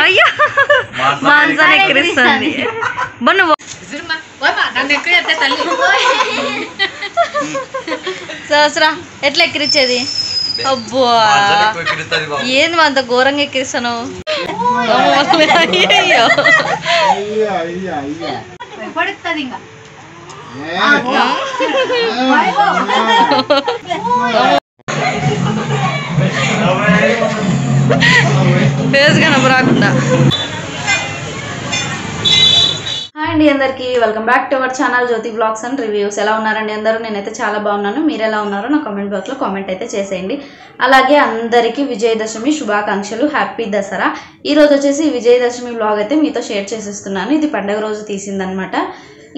అయ్యో మాంసాన్ని ఎక్కిరిస్తుంది బన్ను సహస్రా ఎట్లా ఎక్కిరిచ్చేది అబ్బో ఏంది అంత ఘోరంగా ఎక్కిరిస్తాను అయ్యో ఫేస్ కనబరాకుండా హాయ్ అండి అందరికీ welcome back to our channel Jyothi blogs and reviews. ఎలా ఉన్నారండి అందరూ? నేనైతే చాలా బాగున్నాను. మీరు ఎలా ఉన్నారో నా కామెంట్ బాక్స్లో కామెంట్ అయితే చేసేయండి. అలాగే అందరికీ విజయదశమి శుభాకాంక్షలు, హ్యాపీ దసరా. ఈరోజు వచ్చేసి విజయదశమి బ్లాగ్ అయితే మీతో షేర్ చేసేస్తున్నాను. ఇది పండగ రోజు తీసిందనమాట.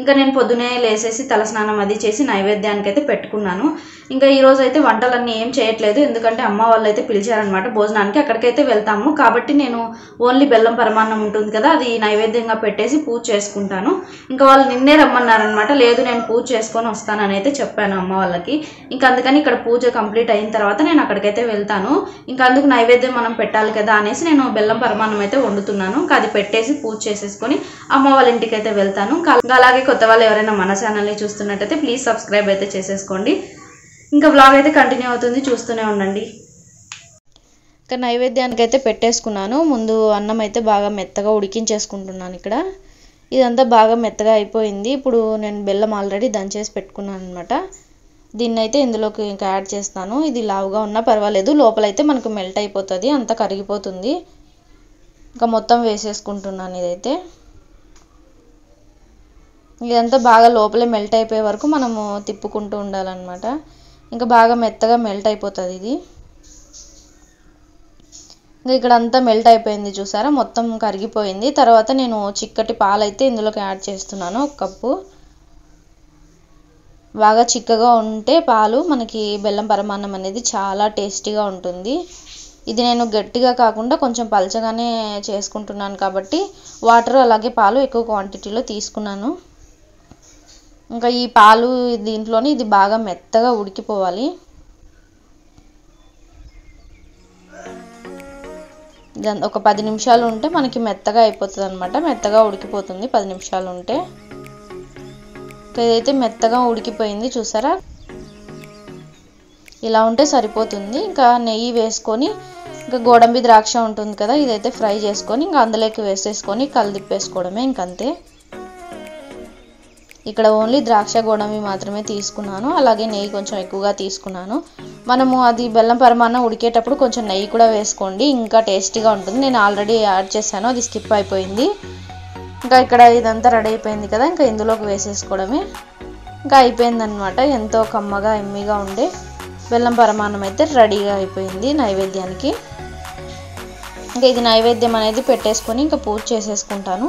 ఇంకా నేను పొద్దునే లేసేసి తలస్నానం అది చేసి నైవేద్యానికి అయితే పెట్టుకున్నాను. ఇంకా ఈరోజు అయితే వంటలన్నీ ఏం చేయట్లేదు, ఎందుకంటే అమ్మ వాళ్ళు అయితే పిలిచారనమాట భోజనానికి. అక్కడికైతే వెళ్తాము కాబట్టి నేను ఓన్లీ బెల్లం పరమాన్నం ఉంటుంది కదా, అది నైవేద్యంగా పెట్టేసి పూజ చేసుకుంటాను. ఇంకా వాళ్ళు నిన్నే రమ్మన్నారనమాట. లేదు నేను పూజ చేసుకొని వస్తానని అయితే చెప్పాను అమ్మ వాళ్ళకి. ఇంకా అందుకని ఇక్కడ పూజ కంప్లీట్ అయిన తర్వాత నేను అక్కడికైతే వెళ్తాను. ఇంకా అందుకు నైవేద్యం మనం పెట్టాలి కదా అనేసి నేను బెల్లం పరమాన్నం అయితే వండుతున్నాను. ఇంకా అది పెట్టేసి పూజ చేసేసుకొని అమ్మ వాళ్ళ ఇంటికి అయితే వెళ్తాను. అలాగే కొత్త వాళ్ళు ఎవరైనా మన ఛానల్ని చూస్తున్నట్టయితే ప్లీజ్ సబ్స్క్రైబ్ అయితే చేసేసుకోండి. ఇంకా బ్లాగ్ అయితే కంటిన్యూ అవుతుంది, చూస్తూనే ఉండండి. ఇంకా నైవేద్యానికి అయితే పెట్టేసుకున్నాను. ముందు అన్నం అయితే బాగా మెత్తగా ఉడికించేసుకుంటున్నాను. ఇక్కడ ఇదంతా బాగా మెత్తగా అయిపోయింది. ఇప్పుడు నేను బెల్లం ఆల్రెడీ దంచేసి పెట్టుకున్నాను అనమాట. దీన్ని అయితే ఇందులోకి ఇంకా యాడ్ చేస్తాను. ఇది లావుగా ఉన్నా పర్వాలేదు, లోపలైతే మనకు మెల్ట్ అయిపోతుంది, అంతా కరిగిపోతుంది. ఇంకా మొత్తం వేసేసుకుంటున్నాను. ఇదైతే ఇదంతా బాగా లోపలే మెల్ట్ అయిపోయే వరకు మనము తిప్పుకుంటూ ఉండాలన్నమాట. ఇంకా బాగా మెత్తగా మెల్ట్ అయిపోతుంది ఇది. ఇంకా ఇక్కడ అంతా మెల్ట్ అయిపోయింది చూసారా, మొత్తం కరిగిపోయింది. తర్వాత నేను చిక్కటి పాలు అయితే ఇందులోకి యాడ్ చేస్తున్నాను, 1 కప్పు. బాగా చిక్కగా ఉంటే పాలు మనకి బెల్లం పరమాన్నం అనేది చాలా టేస్టీగా ఉంటుంది. ఇది నేను గట్టిగా కాకుండా కొంచెం పలచగానే చేసుకుంటున్నాను కాబట్టి వాటర్ అలాగే పాలు ఎక్కువ క్వాంటిటీలో తీసుకున్నాను. ఇంకా ఈ పాలు దీంట్లోని ఇది బాగా మెత్తగా ఉడికిపోవాలి. ఒక 10 నిమిషాలు ఉంటే మనకి మెత్తగా అయిపోతుంది అనమాట. మెత్తగా ఉడికిపోతుంది 10 నిమిషాలు ఉంటే. ఇదైతే మెత్తగా ఉడికిపోయింది చూసారా, ఇలా ఉంటే సరిపోతుంది. ఇంకా నెయ్యి వేసుకొని ఇంకా గోడంబి ద్రాక్ష ఉంటుంది కదా, ఇదైతే ఫ్రై చేసుకొని ఇంకా అందులోకి వేసేసుకొని కలిదిప్పేసుకోవడమే, ఇంకంతే. ఇక్కడ ఓన్లీ ద్రాక్ష గోడంబి మాత్రమే తీసుకున్నాను. అలాగే నెయ్యి కొంచెం ఎక్కువగా తీసుకున్నాను. మనము అది బెల్లం పరమాన్నం ఉడికేటప్పుడు కొంచెం నెయ్యి కూడా వేసుకోండి, ఇంకా టేస్టీగా ఉంటుంది. నేను ఆల్రెడీ యాడ్ చేశాను, అది స్కిప్ అయిపోయింది. ఇంకా ఇక్కడ ఇదంతా రెడీ అయిపోయింది కదా, ఇంకా ఇందులోకి వేసేసుకోవడమే. ఇంకా అయిపోయిందనమాట. ఎంతో కమ్మగా ఎమ్మిగా ఉండే బెల్లం పరమాన్నం అయితే రెడీగా అయిపోయింది నైవేద్యానికి. ఇంకా ఇది నైవేద్యం అనేది పెట్టేసుకొని ఇంకా పూజ చేసేసుకుంటాను.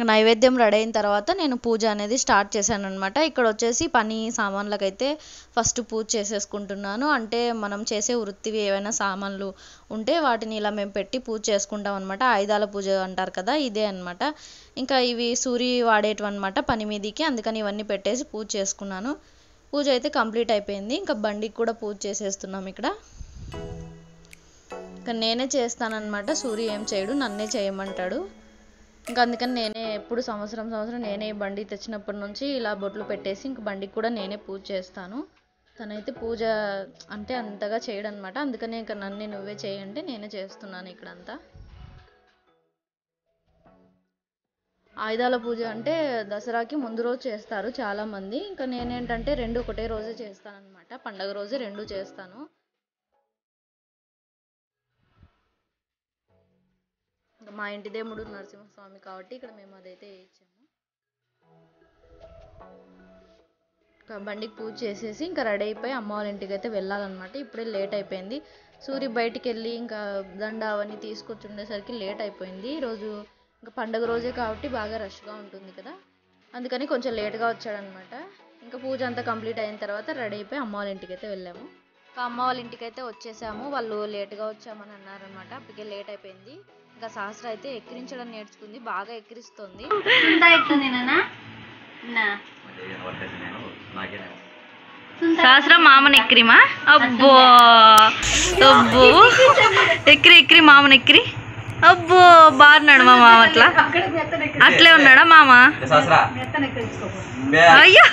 నైవేద్యం రెడీ అయిన తర్వాత నేను పూజ అనేది స్టార్ట్ చేశాను అనమాట. ఇక్కడ వచ్చేసి పని సామాన్లకైతే ఫస్ట్ పూజ చేసేసుకుంటున్నాను. అంటే మనం చేసే వృత్తివి ఏవైనా సామాన్లు ఉంటే వాటిని ఇలా మేము పెట్టి పూజ చేసుకుంటాం అనమాట. ఆయుధాల పూజ అంటారు కదా, ఇదే అనమాట. ఇంకా ఇవి సూరి వాడేటివి అనమాట పని మీదికి, అందుకని ఇవన్నీ పెట్టేసి పూజ చేసుకున్నాను. పూజ అయితే కంప్లీట్ అయిపోయింది. ఇంకా బండికి కూడా పూజ చేసేస్తున్నాం ఇక్కడ. ఇంకా నేనే చేస్తానన్నమాట, సూరి ఏం చేయడు, నన్నే చేయమంటాడు. ఇంకా అందుకని నేనే ఎప్పుడు సంవత్సరం నేనే బండి తెచ్చినప్పటి నుంచి ఇలా బొట్లు పెట్టేసి ఇంక బండికి కూడా నేనే పూజ చేస్తాను. తనైతే పూజ అంటే అంతగా చేయడనమాట. అందుకనే ఇంకా నన్ను నువ్వే చేయంటే నేనే చేస్తున్నాను ఇక్కడంతా. ఆయుధాల పూజ అంటే దసరాకి ముందు రోజు చేస్తారు చాలామంది. ఇంకా నేనేంటంటే 2 ఒకటే రోజే చేస్తానన్నమాట. పండగ రోజే 2 చేస్తాను. మా ఇంటి దేవుడు నరసింహస్వామి కాబట్టి ఇక్కడ మేము అదైతే ఇచ్చాము. బండికి పూజ చేసేసి ఇంకా రెడీ అయిపోయి అమ్మ వాళ్ళ ఇంటికి అయితే వెళ్ళాలన్నమాట. ఇప్పుడే లేట్ అయిపోయింది. సూరి బయటికి వెళ్ళి ఇంకా దండ అవన్నీ తీసుకొచ్చి ఉండేసరికి లేట్ అయిపోయింది. ఈరోజు ఇంకా పండుగ రోజే కాబట్టి బాగా రష్గా ఉంటుంది కదా, అందుకని కొంచెం లేట్గా వచ్చాడనమాట. ఇంకా పూజ అంతా కంప్లీట్ అయిన తర్వాత రెడీ అయిపోయి అమ్మ వాళ్ళ ఇంటికి అయితే వెళ్ళాము. ఇంకా అమ్మ వాళ్ళ ఇంటికి అయితే వచ్చేసాము. వాళ్ళు లేట్గా వచ్చామని అన్నారనమాట. అప్పటికే లేట్ అయిపోయింది. ఇంకా సహస్ర అయితే ఎక్కిరించడం నేర్చుకుంది, బాగా ఎక్కిరిస్తుంది. సహస్ర మామని ఎక్కిరిమా అబ్బో అబ్బో ఎక్కిరి మామని ఎక్కిరి అబ్బో బాగున్నాడు మా మామ అట్లా అట్లే ఉన్నాడా మామ అయ్యో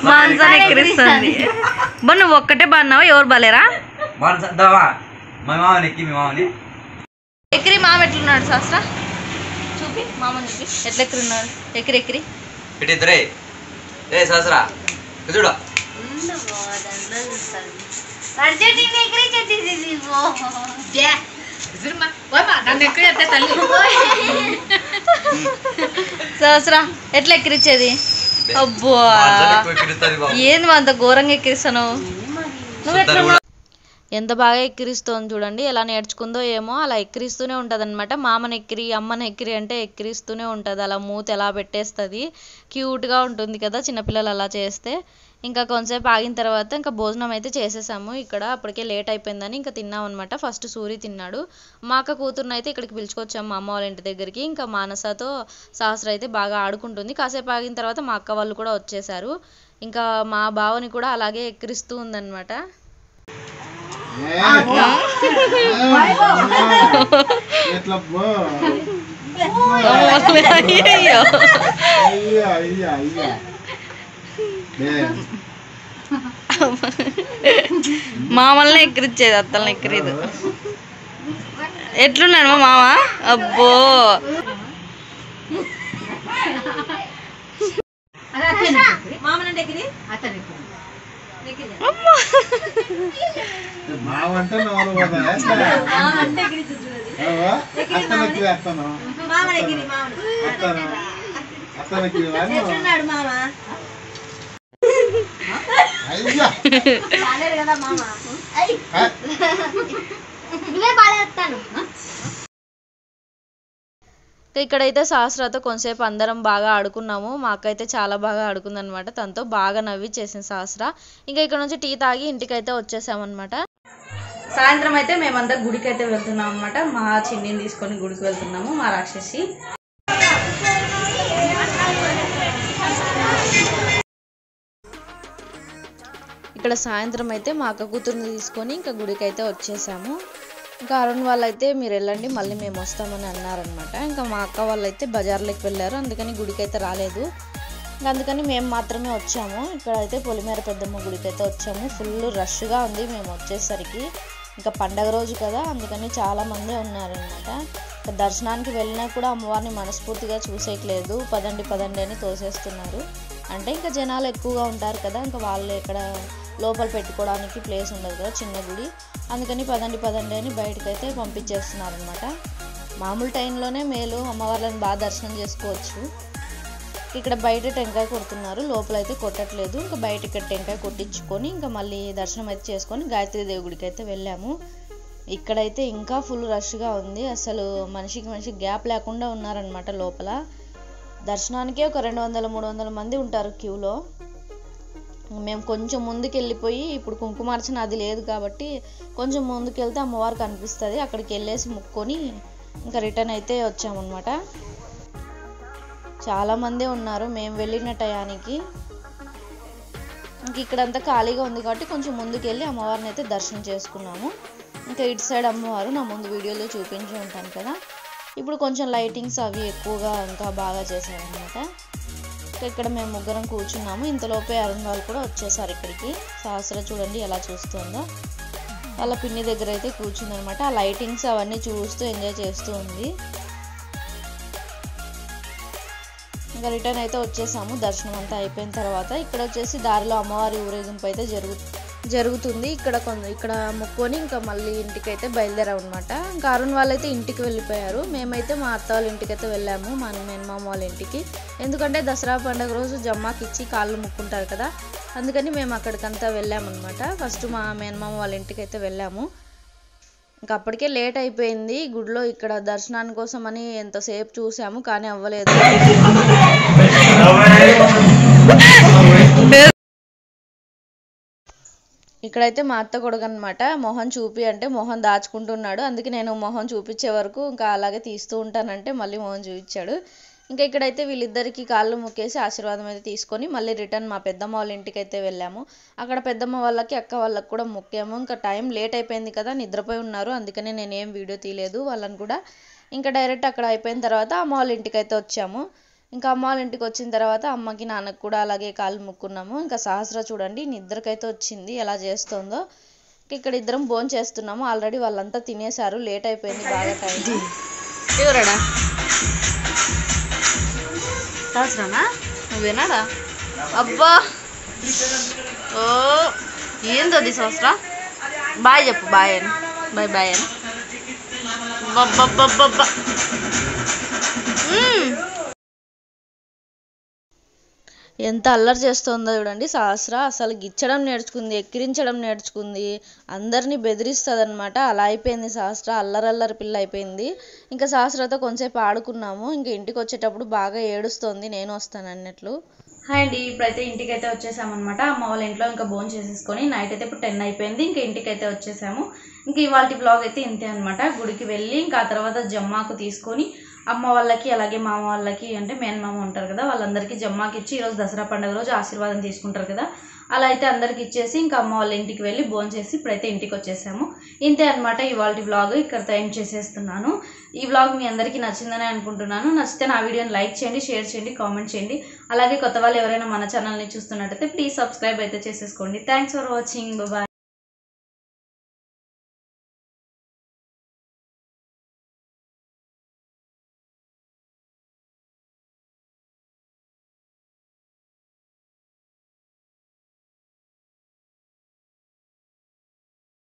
మాన్సాన్ని ఎక్కిరిస్తుంది బా నువ్వు ఒక్కటే బాగున్నావు ఎవరు బాలేరా ఎక్కిరి మామ ఎట్లున్నాడు సహస్ర చూపి మామని చూపి ఎట్లా ఎక్కిరున్నాడు ఎక్కిరి చూడ సహస్ర ఎట్లా ఎక్కిరిచ్చేది అబ్బో ఏంది అంత ఘోరంగా ఎక్కిరిస్తాను ఎంత బాగా ఎక్కిరిస్తోంది చూడండి ఎలా నేర్చుకుందో ఏమో అలా ఎక్కిరిస్తూనే ఉంటుంది అనమాట మామని ఎక్కిరి అమ్మని ఎక్కిరి అంటే ఎక్కిరిస్తూనే ఉంటుంది అలా మూత ఎలా పెట్టేస్తుంది క్యూట్గా ఉంటుంది కదా చిన్నపిల్లలు అలా చేస్తే ఇంకా కొంతసేపు ఆగిన తర్వాత ఇంకా భోజనం అయితే చేసేసాము ఇక్కడ అప్పటికే లేట్ అయిపోయిందని ఇంకా తిన్నాం అనమాట ఫస్ట్ సూరి తిన్నాడు మా అక్క కూతురుని అయితే ఇక్కడికి పిలుచుకొచ్చాము మా అమ్మ వాళ్ళ ఇంటి దగ్గరికి ఇంకా మానసతో సహస్ర అయితే బాగా ఆడుకుంటుంది కాసేపు ఆగిన తర్వాత మా అక్క వాళ్ళు కూడా వచ్చేసారు ఇంకా మా బావని కూడా అలాగే ఎక్కిరిస్తూ ఉందన్నమాట మామల్ని ఎక్కిరిచ్చేది అత్తల్ని ఎక్కిరేది ఎట్లున్నాడు మా మామ అబ్బో ఇక్కడైతే సహస్రతో కొంతసేపు అందరం బాగా ఆడుకున్నాము మా అక్క అయితే చాలా బాగా ఆడుకుంది అనమాట తనతో బాగా నవ్వి చేసింది సహస్ర ఇంకా ఇక్కడ నుంచి టీ తాగి ఇంటికైతే వచ్చేసామన్నమాట సాయంత్రం అయితే మేమంతా గుడికి అయితే వెళ్తున్నాం అనమాట మా చిన్నిని తీసుకొని గుడికి వెళ్తున్నాము మా రాక్షసి ఇక్కడ సాయంత్రం అయితే మా అక్క కూతురుని తీసుకొని ఇంకా గుడికి అయితే వచ్చేసాము ఇంకా అరుణ్ వాళ్ళైతే మీరు వెళ్ళండి మళ్ళీ మేము వస్తామని అన్నారనమాట ఇంకా మా అక్క వాళ్ళైతే బజార్లోకి వెళ్ళారు అందుకని గుడికి అయితే రాలేదు ఇంకా అందుకని మేము మాత్రమే వచ్చాము ఇక్కడ అయితే పొలిమేర పెద్దమ్మ గుడికి అయితే వచ్చాము ఫుల్ రష్గా ఉంది మేము వచ్చేసరికి ఇంకా పండగ రోజు కదా అందుకని చాలామంది ఉన్నారనమాట దర్శనానికి వెళ్ళినా కూడా అమ్మవారిని మనస్ఫూర్తిగా చూసేయట్లేదు పదండి అని తోసేస్తున్నారు అంటే ఇంకా జనాలు ఎక్కువగా ఉంటారు కదా ఇంకా వాళ్ళు ఇక్కడ లోపల పెట్టుకోవడానికి ప్లేస్ ఉండదు కదా చిన్న గుడి అందుకని పదండి అని బయటకైతే పంపించేస్తున్నారు అనమాట మామూలు టైంలోనే మేలు అమ్మవార్లను బాగా దర్శనం చేసుకోవచ్చు ఇక్కడ బయట టెంకాయ కొడుతున్నారు లోపల అయితే కొట్టట్లేదు ఇంకా బయట ఇక్కడ టెంకాయ కొట్టించుకొని ఇంకా మళ్ళీ దర్శనం అయితే చేసుకొని గాయత్రీదేవి గుడికి అయితే వెళ్ళాము ఇక్కడైతే ఇంకా ఫుల్ రష్గా ఉంది అసలు మనిషికి గ్యాప్ లేకుండా ఉన్నారనమాట లోపల దర్శనానికే ఒక 200-300 మంది ఉంటారు క్యూలో మేము కొంచెం ముందుకు వెళ్ళిపోయి ఇప్పుడు కుంకుమార్చన అది లేదు కాబట్టి కొంచెం ముందుకు వెళ్తే అమ్మవారు కనిపిస్తుంది అక్కడికి వెళ్ళేసి ముక్కొని ఇంకా రిటర్న్ అయితే వచ్చామన్నమాట చాలామంది ఉన్నారు మేము వెళ్ళిన టయానికి ఇంక ఇక్కడంతా ఖాళీగా ఉంది కాబట్టి కొంచెం ముందుకు వెళ్ళి అమ్మవారిని అయితే దర్శనం చేసుకున్నాము ఇంకా ఇటు సైడ్ అమ్మవారు నా ముందు వీడియోలో చూపించి ఉంటాను కదా ఇప్పుడు కొంచెం లైటింగ్స్ అవి ఎక్కువగా ఇంకా బాగా చేశారనమాట ఇక్కడ మేము ముగ్గురం కూర్చున్నాము ఇంతలోపే అరుణ్ వాళ్ళు కూడా వచ్చేసారు ఇక్కడికి సహస్ర చూడండి ఎలా చూస్తుందో వాళ్ళ పిన్ని దగ్గర అయితే కూర్చుంది అనమాట ఆ లైటింగ్స్ అవన్నీ చూస్తూ ఎంజాయ్ చేస్తూ ఉంది ఇంకా రిటర్న్ అయితే వచ్చేసాము దర్శనం అంతా అయిపోయిన తర్వాత ఇక్కడ వచ్చేసి దారిలో అమ్మవారి ఊరేగింపు అయితే జరుగుతుంది ఇక్కడ మొక్కొని ఇంకా మళ్ళీ ఇంటికైతే బయలుదేరాం అనమాట ఇంకా అరుణ్ వాళ్ళైతే ఇంటికి వెళ్ళిపోయారు మేమైతే మా అత్త వాళ్ళ ఇంటికైతే వెళ్ళాము మా మేనమామ వాళ్ళ ఇంటికి ఎందుకంటే దసరా పండుగ రోజు జమ్మాకి ఇచ్చి కాళ్ళు ముక్కుంటారు కదా అందుకని మేము అక్కడికంతా వెళ్ళామన్నమాట ఫస్ట్ మా మేనమామ వాళ్ళ ఇంటికైతే వెళ్ళాము ఇంకా అప్పటికే లేట్ అయిపోయింది గుడిలో ఇక్కడ దర్శనాని కోసం అని ఎంతసేపు చూసాము కానీ అవ్వలేదు ఇక్కడైతే మా అత్త కొడుకు అనమాట మొహం చూపి అంటే మొహం దాచుకుంటున్నాడు అందుకే నేను మొహం చూపించే వరకు ఇంకా అలాగే తీస్తూ ఉంటానంటే మళ్ళీ మొహం చూపించాడు ఇంకా ఇక్కడైతే వీళ్ళిద్దరికి కాళ్ళు మొక్కేసి ఆశీర్వాదం అయితే తీసుకొని మళ్ళీ రిటర్న్ మా పెద్దమ్మ వాళ్ళ ఇంటికి అయితే వెళ్ళాము. అక్కడ పెద్దమ్మ వాళ్ళకి అక్క వాళ్ళకి కూడా మొక్కాము. ఇంకా టైం లేట్ అయిపోయింది కదా, నిద్రపోయి ఉన్నారు, అందుకనే నేను ఏం వీడియో తీయలేదు వాళ్ళని కూడా. ఇంకా డైరెక్ట్ అక్కడ అయిపోయిన తర్వాత అమ్మ వాళ్ళ ఇంటికి అయితే వచ్చాము. ఇంకా అమ్మ వాళ్ళ ఇంటికి వచ్చిన తర్వాత అమ్మకి నాన్నకి కూడా అలాగే కాళ్ళు మొక్కున్నాము. ఇంకా సహస్ర చూడండి నిద్రకైతే వచ్చింది, ఎలా చేస్తుందో. ఇక్కడ ఇద్దరం భోజనం చేస్తున్నాము. ఆల్రెడీ వాళ్ళంతా తినేశారు, లేట్ అయిపోయింది బాగా టైం. ఎవరాడా సహస్రనా, నువ్వేనాడా? అబ్బా ఓ ఏందో అది సహస్ర, బాయ్ చెప్పు, బాయ్ అని, బాయ్ బాయ్ అని. బబ్బబ్బబ్బబ్బా ఎంత అల్లరి చేస్తుందో చూడండి సహస్ర. అసలు గిచ్చడం నేర్చుకుంది, ఎక్కిరించడం నేర్చుకుంది, అందరినీ బెదిరిస్తుంది అనమాట. అలా అయిపోయింది సహస్ర, అల్లరల్లరి పిల్ల అయిపోయింది. ఇంకా సహస్రతో కొంచెంసేపు ఆడుకున్నాము. ఇంకా ఇంటికి వచ్చేటప్పుడు బాగా ఏడుస్తోంది, నేను వస్తాను అన్నట్లు. హాయ్ అండి, ఇప్పుడైతే ఇంటికి అయితే వచ్చేసామన్నమాట. అమ్మ వాళ్ళ ఇంట్లో ఇంకా భోజనం చేసేసుకొని నైట్ అయితే ఇప్పుడు 10 అయిపోయింది. ఇంకా ఇంటికి అయితే వచ్చేసాము. ఇంక ఇవాళ బ్లాగ్ అయితే ఇంతే అనమాట. గుడికి వెళ్ళి ఇంకా ఆ తర్వాత జమ్మాకు తీసుకొని అమ్మ వాళ్ళకి అలాగే మామ వాళ్ళకి, అంటే మేనమామ ఉంటారు కదా, వాళ్ళందరికీ జమ్మాకి ఇచ్చి ఈరోజు దసరా పండుగ రోజు ఆశీర్వాదం తీసుకుంటారు కదా, అలా అయితే అందరికి ఇచ్చేసి ఇంకా అమ్మ వాళ్ళ ఇంటికి వెళ్ళి భోజనం చేసి ఇప్పుడైతే ఇంటికి వచ్చేసాము. ఇంతే అనమాట ఇవాళ వ్లాగ్, ఇక్కడతో ఎండ్ చేసేస్తున్నాను. ఈ వ్లాగ్ మీ అందరికీ నచ్చిందని అనుకుంటున్నాను. నచ్చితే నా వీడియోని లైక్ చేయండి, షేర్ చేయండి, కామెంట్ చేయండి. అలాగే కొత్త వాళ్ళు ఎవరైనా మన ఛానల్ని చూస్తున్నట్టయితే ప్లీజ్ సబ్స్క్రైబ్ అయితే చేసేసుకోండి. Thanks for watching, bye.